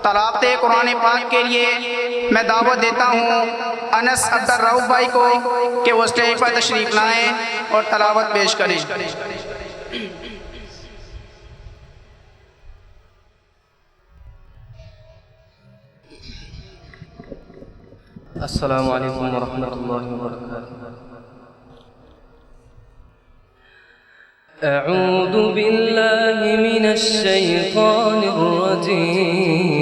तलावत कुरान पाक के लिए मैं दावत देता हूँ अनस अब्दुल रऊफ भाई को कि वो स्टेज पर तशरीफ लाएँ और तलावत पेश करें। अस्सलामु अलैकुम वरहमतुल्लाहि वबरकातुहू। अऊज़ु बिल्लाहि मिनश शैतानिर रजीम।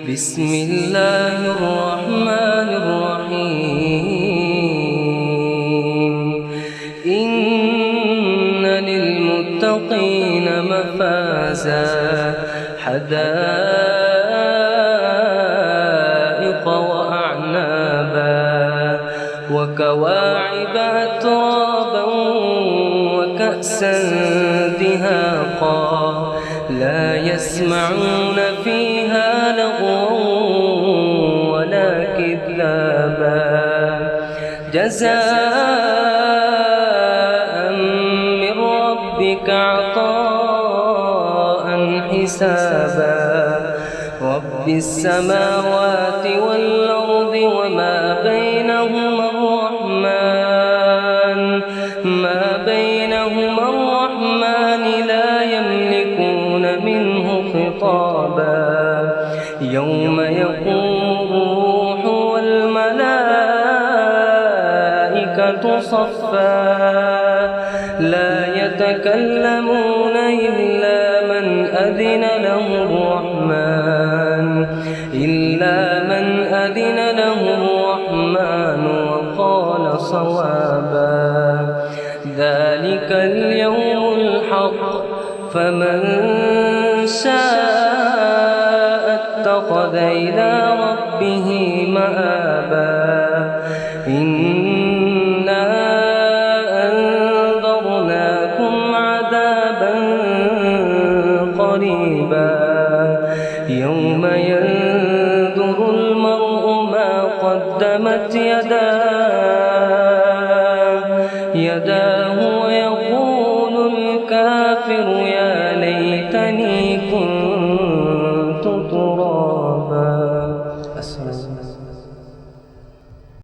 बिस्मिल्लाहिर रहमानिर रहीम। इन्ना लिल मुत्तक़ीना मफ़ाज़ा وكواعب أترابا وكأسا دهاقا لا يسمعون فيها لغوا ولا كذابا جزاء من ربك عطاء حسابا رب السماوات والأرض وما بينهما الرحمن لا يملكون منه خطابا يوم يقوم الروح والملائكة صفا لا يتكلمون إلا من أذن له الرحمن وقال صوابا ذلك اليوم الحق فمن شاء اتخذ إلى ربه مآبا إنا أنذرناكم عذابا قريبا يوم ينظر المرء ما قدمت يداه ويقول الكافر